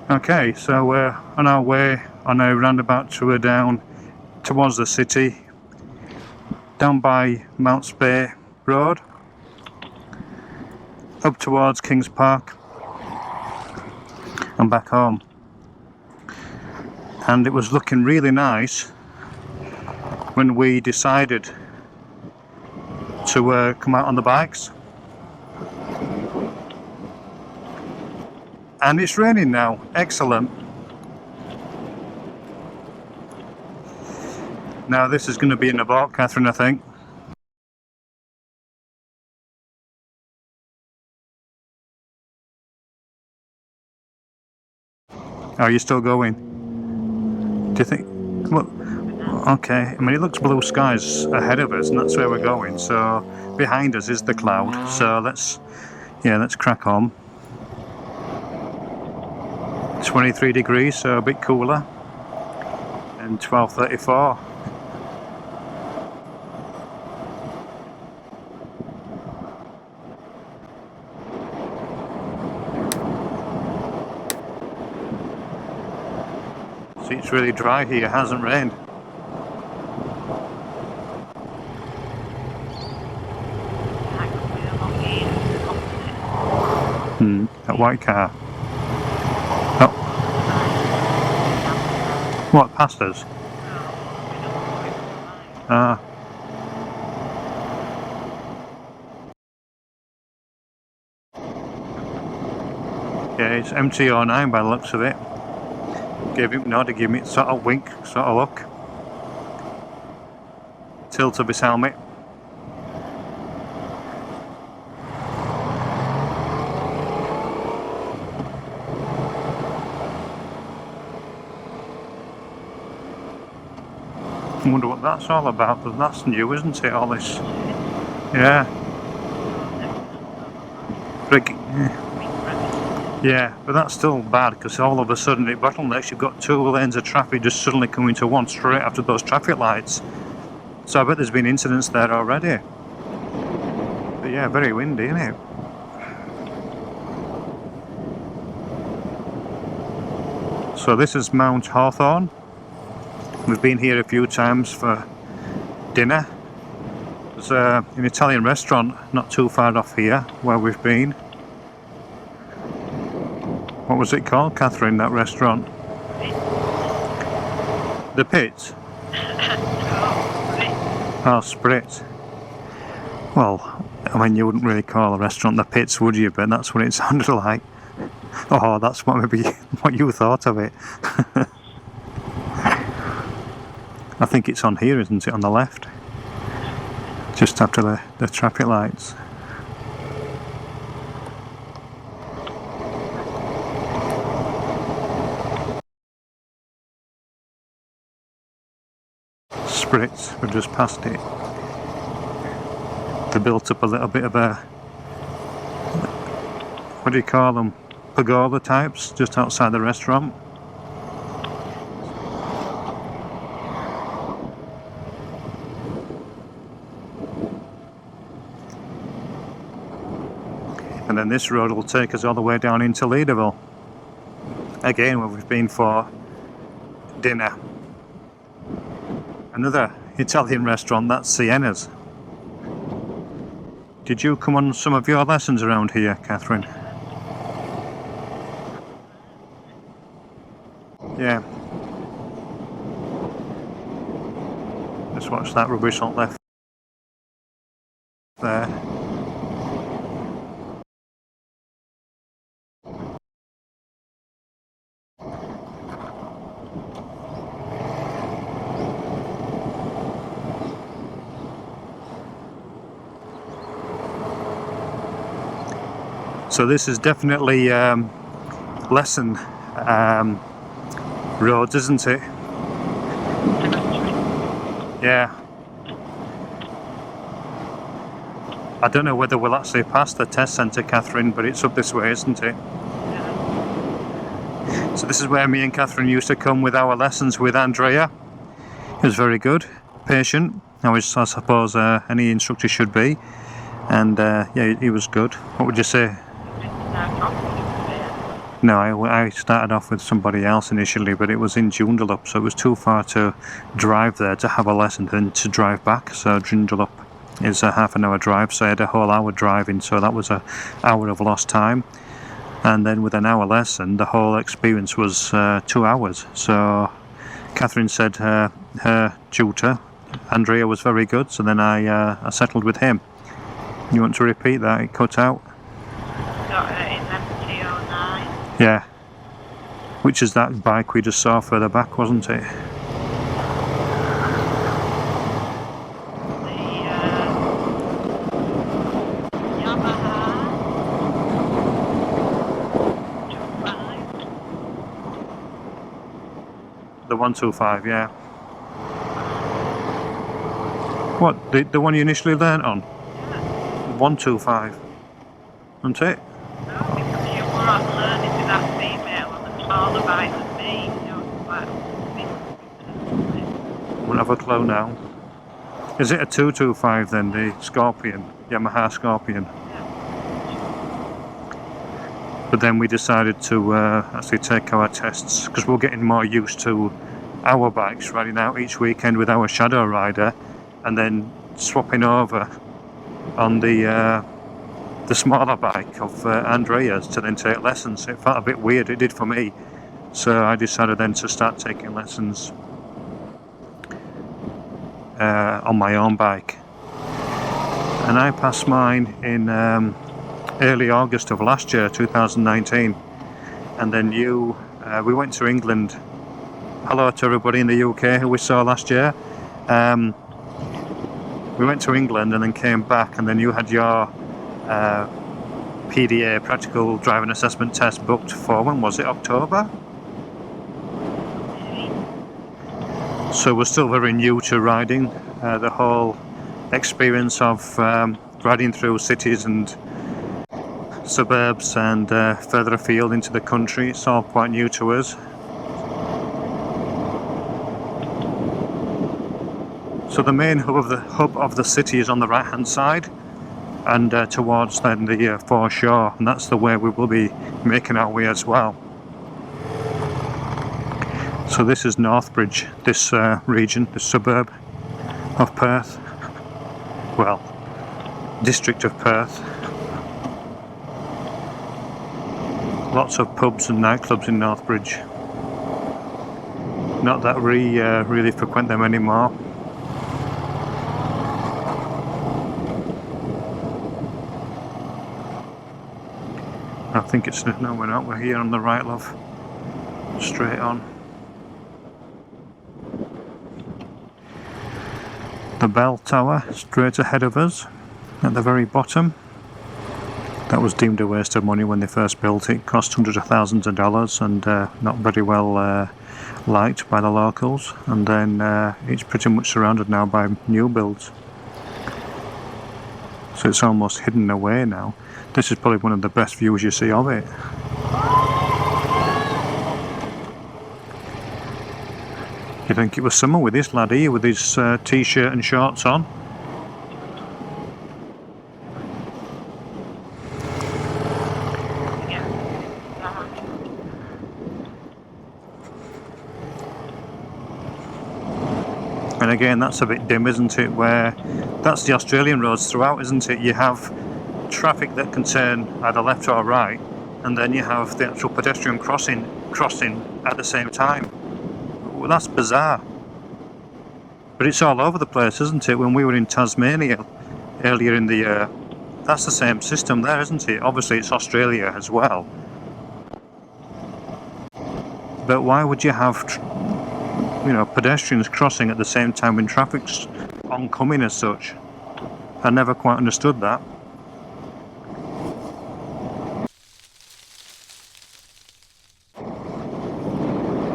Okay, so we're on our way on a roundabout tour down towards the city, down by Mount Spey Road, up towards Kings Park and back home. And it was looking really nice when we decided to come out on the bikes. And it's raining now. Excellent. Now this is going to be in the boat, Catherine, I think. Are you still going? Do you think? Look, okay. I mean, it looks blue skies ahead of us, and that's where we're going. So behind us is the cloud. So let's crack on. 23 degrees, so a bit cooler, and 12:34. See, it's really dry here, hasn't rained. That white car. Oh. What, past us? Ah. Yeah, it's MT09 by the looks of it. Gave him nod, give me sort of wink, sort of look. Tilt of his helmet. I wonder what that's all about, but that's new, isn't it, all this? Yeah. Yeah, but that's still bad because all of a sudden it bottlenecks. You've got 2 lanes of traffic just suddenly coming to one straight after those traffic lights. So I bet there's been incidents there already. But yeah, very windy, isn't it? So this is Mount Hawthorn. We've been here a few times for dinner. There's an Italian restaurant not too far off here where we've been. What was it called, Catherine, that restaurant? The Pit? Oh, Sprit. Well, I mean, you wouldn't really call a restaurant the Pits, would you? But that's what it sounded like. Oh, that's what maybe what you thought of it. I think it's on here, isn't it, on the left? Just after the traffic lights. Spritz, we've just passed it. They built up a little bit of a, what do you call them, pergola types just outside the restaurant. And then this road will take us all the way down into Leederville. Again, where we've been for dinner. Another Italian restaurant, that's Sienna's. Did you come on some of your lessons around here, Catherine? Yeah. Let's watch that rubbish on left there. So this is definitely lesson roads, isn't it? Yeah. I don't know whether we'll actually pass the test centre, Catherine, but it's up this way, isn't it? So this is where me and Catherine used to come with our lessons with Andrea. He was very good, patient, as I suppose any instructor should be. And yeah, he was good. What would you say? No, I started off with somebody else initially, but it was in Joondalup, so it was too far to drive there to have a lesson than to drive back. So Joondalup is a half an hour drive, so I had a whole hour driving, so that was an hour of lost time. And then with an hour lesson, the whole experience was 2 hours. So Catherine said her tutor, Andrea, was very good, so then I settled with him. You want to repeat that? It cut out. Got 11:09. Yeah. Which is that bike we just saw further back, wasn't it? Yamaha 25. The 125, yeah. What, the one you initially learnt on? Yeah. 125, isn't it? No, because you were on learning with that female on the taller bike than me. You know, quite Won't have a clue now. Is it a 225 then, the Scorpion, Yamaha Scorpion? But then we decided to actually take our tests, because we're getting more used to our bikes, riding out each weekend with our shadow rider, and then swapping over on the smaller bike of Andrea's to then take lessons. It felt a bit weird, it did for me. So I decided then to start taking lessons on my own bike. And I passed mine in early August of last year, 2019. And then we went to England. Hello to everybody in the UK who we saw last year. We went to England and then came back, and then you had your PDA, practical driving assessment test, booked for, when was it, October? So we're still very new to riding. The whole experience of riding through cities and suburbs and further afield into the country, it's all quite new to us. So the main hub of the city is on the right hand side, and towards then the foreshore, and that's the way we will be making our way as well. So this is Northbridge, this region, this suburb of Perth, well, district of Perth. Lots of pubs and nightclubs in Northbridge. Not that we really frequent them anymore. I think it's, no, we're not, we're here on the right, love. Straight on. The bell tower straight ahead of us at the very bottom. That was deemed a waste of money when they first built it. Cost hundreds of thousands of dollars, and not very well liked by the locals. And then it's pretty much surrounded now by new builds. So it's almost hidden away now. This is probably one of the best views you see of it. You think it was summer with this lad here with his t-shirt and shorts on? And again, that's a bit dim, isn't it? Where that's the Australian roads throughout, isn't it? You have traffic that can turn either left or right, and then you have the actual pedestrian crossing at the same time. Well, that's bizarre. But it's all over the place, isn't it? When we were in Tasmania earlier in the year, that's the same system there, isn't it? Obviously it's Australia as well. But why would you have pedestrians crossing at the same time when traffic's oncoming as such? I never quite understood that.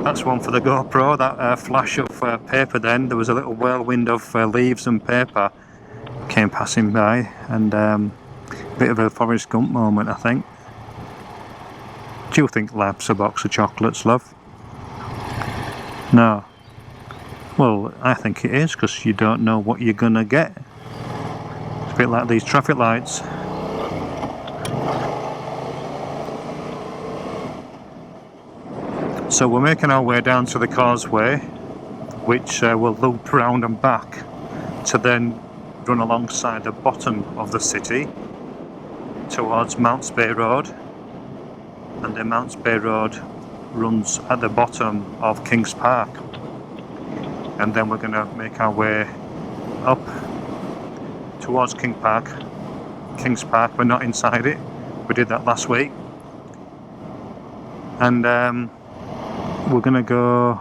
That's one for the GoPro, that flash of paper then. There was a little whirlwind of leaves and paper came passing by, and a bit of a Forrest Gump moment, I think. Do you think life's a box of chocolates, love? No. Well, I think it is, because you don't know what you're gonna get. It's a bit like these traffic lights. So we're making our way down to the causeway, which will loop round and back to then run alongside the bottom of the city towards Mounts Bay Road, and then Mounts Bay Road runs at the bottom of Kings Park, and then we're going to make our way up towards Kings Park. We're not inside it, we did that last week, and we're going to go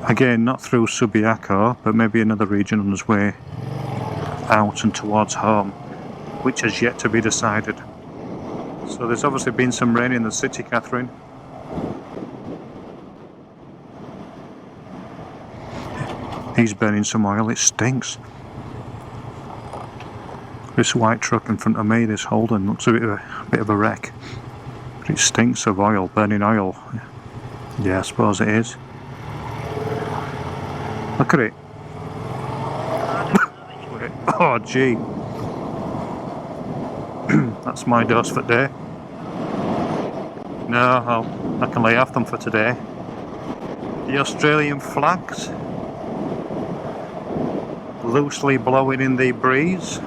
again, not through Subiaco, but maybe another region on his way out and towards home, which has yet to be decided. So there's obviously been some rain in the city, Catherine. He's burning some oil, it stinks. This white truck in front of me, this Holden, looks a bit of a wreck. But it stinks of oil, burning oil. Yeah, I suppose it is. Look at it. Oh gee. That's my dose for today. No, I can lay off them for today. The Australian flags loosely blowing in the breeze.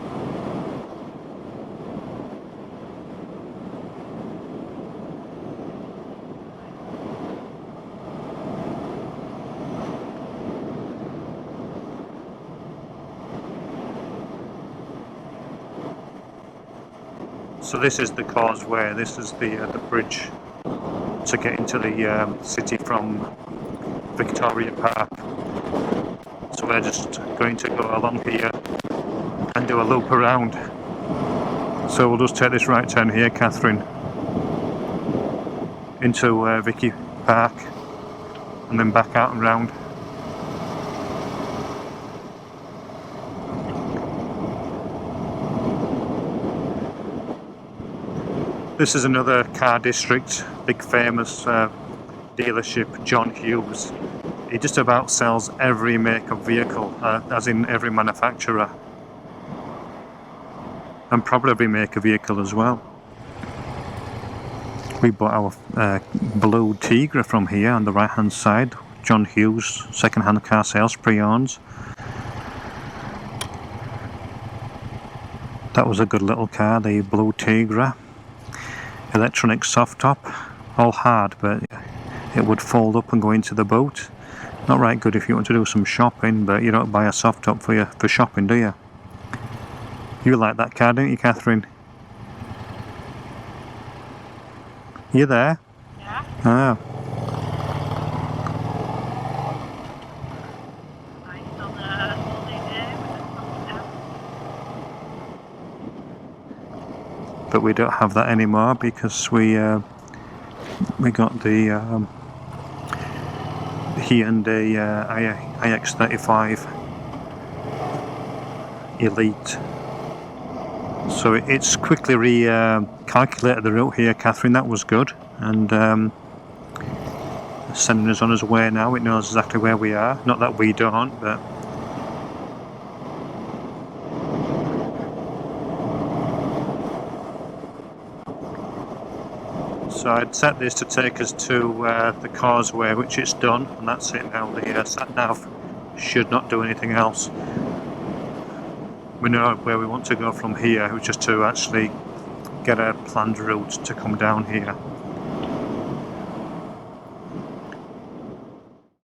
So this is the causeway, this is the bridge to get into the city from Victoria Park. So we're just going to go along here and do a loop around. So we'll just take this right turn here, Catherine, into Vicky Park, and then back out and round. This is another car district, big famous dealership, John Hughes. He just about sells every make of vehicle, as in every manufacturer, and probably every make of vehicle as well. We bought our blue Tigra from here on the right hand side, John Hughes, second hand car sales, pre-owns. That was a good little car, the blue Tigra. Electronic soft top, all hard, but it would fold up and go into the boot. Not right good if you want to do some shopping, but you don't buy a soft top for shopping, do you? You like that car, don't you, Catherine? You there? Yeah. Ah. Nice on a sunny day with the sun down. But we don't have that anymore because we got the Hyundai iX35 Elite. So it's quickly calculated the route here, Catherine. That was good, and sending us on its way now. It knows exactly where we are. Not that we don't, but so I'd set this to take us to the causeway, which it's done, and that's it now. The sat-nav should not do anything else. We know where we want to go from here, which is to actually get a planned route to come down here.